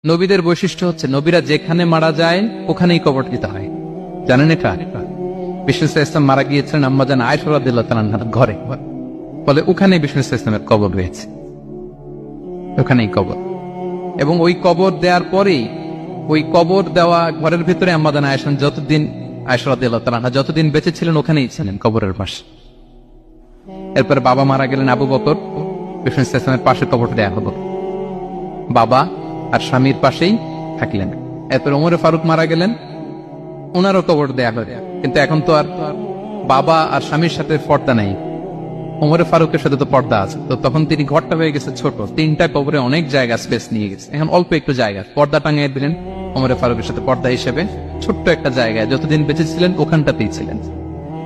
নবীদের বৈশিষ্ট্য হচ্ছে নবীরা যেখানে মারা যায় ওখানেই কবর দিতে হয়। জানেন এটা? বিষ্ণু ইসলাম মারা গিয়েছিলেন আম্মাজান আয়েশা রাদিয়াল্লাহু তাআলা আনহার ঘরে, ফলে ওখানে বিষ্ণু ইসলামের কবর রয়েছে, ওখানেই কবর। এবং ওই কবর দেওয়ার পরেই ওই কবর দেওয়া ঘরের ভিতরে আম্মাজান আয়েশা যতদিন আয়েশা রাদিয়াল্লাহু তাআলা আনহা যতদিন বেঁচে ছিলেন ওখানেই ছিলেন কবরের পাশে। এরপরে বাবা মারা গেলেন আবু বকর, বিষ্ণু ইসলামের পাশে কবর দেয়া হলো, বাবা আর স্বামীর পাশেই থাকলেন। এরপর ওমরে ফারুক মারা গেলেন, ওনারও কবর দেয়া হলো। কিন্তু এখন তো আর বাবা আর স্বামীর সাথে পর্দা নেই, ওমরে ফারুকের সাথে তো পর্দা আছে। তো তখন তিনি ঘরটা হয়ে গেছে ছোট, তিনটা কবরে অনেক জায়গা স্পেস নিয়ে গেছে, এখন অল্প একটু জায়গা পর্দা টাঙিয়ে দিলেন ওমরে ফারুকের সাথে পর্দা হিসেবে ছোট্ট একটা জায়গায়, যতদিন বেঁচে ছিলেন ওখানটাতেই ছিলেন।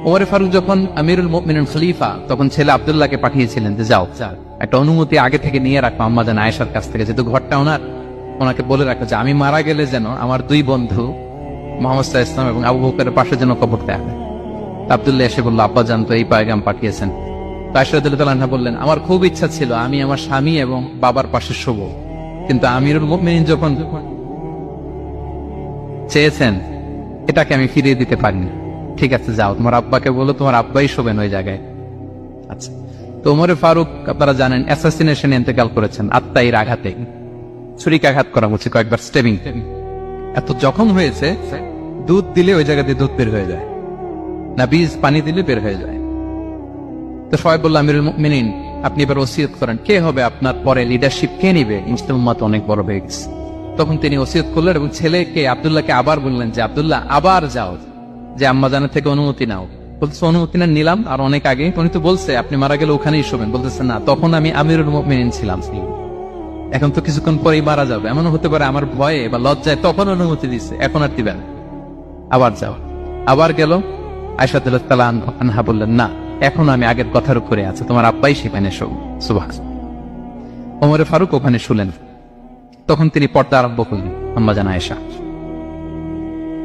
ওমরে ফারুক যখন আমিরুল মুমিনিন খলিফা, তখন ছেলে আব্দুল্লাহকে পাঠিয়েছিলেন যে যাও একটা অনুমতি আগে থেকে নিয়ে রাখো আম্মাজান আয়েশার কাছ থেকে, যেহেতু ঘরটা ওনার, ওনাকে বলে রাখো যে আমি মারা গেলে যেন আমার দুই বন্ধু মুহাম্মদ সাল্লাল্লাহু আলাইহি ওয়াসাল্লাম এবং আবু বকরের পাশে যেন কবর দেয়া হয়। আব্দুল্লাহ এসে বলল, আব্বা জান তো এই পয়গাম পাঠিয়েছেন। আয়েশা রাদিয়াল্লাহু তাআলা বললেন, আমার খুব ইচ্ছা ছিল আমি আমার স্বামী এবং বাবার পাশে শুব, কিন্তু আমিরুল মুমিনিন যখন চেয়েছেন এটাকে আমি ফিরিয়ে দিতে পারিনি। ঠিক আছে যাও, তোমার আব্বাকে বলো তোমার আব্বাই শোবেন ওই জায়গায়। আচ্ছা, তো ওমরে ফারুক আপনারা জানেন অ্যাসাসিনেশনে ইন্তেকাল করেছেন, আত্মাইর আঘাতে, ছুরিকাঘাত করা হচ্ছে, কয়েকবার স্টেবিং। এত জখম হয়েছে, দুধ দিলে ওই জায়গা দিয়ে দুধ বের হয়ে যায় না, বীজ পানি দিলে বের হয়ে যায়। তো সবাই বলল, আমিরুল মুমিনিন আপনি এবার ওসিয়ত করেন, কে হবে আপনার পরে লিডারশিপ, কে নিবে? মুসলিম উম্মাত অনেক বড় হয়ে গেছে। তখন তিনি ওসিয়ত করলেন এবং ছেলেকে আব্দুল্লাহকে আবার বললেন যে আব্দুল্লাহ আবার যাও, যে আম্মাজানের থেকে অনুমতি নাও। বলতেছে অনুমতি না নিলাম আর অনেক আগে, উনি তো বলছে আপনি মারা গেলে ওখানেই শোবেন। বলতেছে না, তখন আমি আমিরুল মুমিনিন ছিলাম, এখন তো কিছুক্ষণ পরেই মারা যাবে, এমন হতে পারে আমার ভয়ে বা লজ্জায় তখন অনুমতি দিচ্ছে, এখন আর দিবেন, আবার যাও। আবার গেল, আয়েশা রাদিয়াল্লাহু তাআলা আনহা বললেন, না এখন আমি আগের কথার উপরে আছে, তোমার আব্বাই সেখানে শোক। সুবহানাল্লাহ। ওমরে ফারুক ওখানে শুলেন, তখন তিনি পর্দা আরম্ভ করলেন আম্মাজান আয়েশা।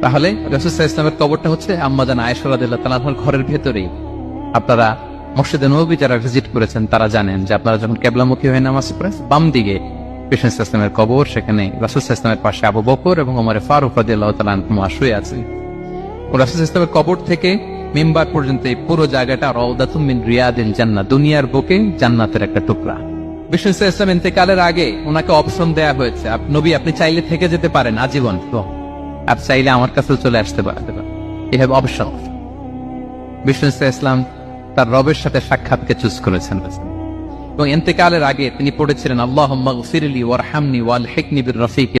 তাহলে রাসূল সাল্লাল্লাহু আলাইহি ওয়াসাল্লামের কবরটা হচ্ছে আম্মাজান আয়েশা রাদিয়াল্লাহু তাআলা আনহার ঘরের ভেতরেই। আপনারা মসজিদে নববী যারা ভিজিট করেছেন তারা জানেন যে আপনারা যখন কিবলামুখী হয়ে নামাজ পড়েন, বাম দিকে বিষ্ণু সাল্লাল্লাহু আলাইহি ওয়াসাল্লামের কবর, সেখানে রাসূল সাল্লাল্লাহু আলাইহি ওয়াসাল্লামের পাশে আবু বকর এবং ওমরে ফারুক রাদিয়াল্লাহু তাআলা আনহুমা শুয়ে আছেন। রাসূল সাল্লাল্লাহু আলাইহি ওয়াসাল্লামের কবর থেকে মিম্বার পর্যন্ত এই পুরো জায়গাটা রাউদাতুম মিন রিয়াদিল জান্নাহ, দুনিয়ার বুকে জান্নাতের একটা টুকরা। বিষ্ণু সাল্লাল্লাহু আলাইহি ওয়াসাল্লাম ইন্তেকালের আগে ওনাকে অপশন দেয়া হয়েছে, নবী আপনি চাইলে থেকে যেতে পারেন আজীবন, আর চাইলে আমার কাছে চলে আসতে পারেন, এই হ্যাভ অপশন। বিষ্ণু সাল্লাল্লাহু আলাইহি ওয়াসাল্লাম তার রবের সাথে সাক্ষাৎকে চুজ করেছেন এবং ইন্তেকালের আগে তিনি পড়েছিলেন, আল্লাহুম্মা গফিরলি ওয়ারহামনি ওয়ালহিকনি বির রফিক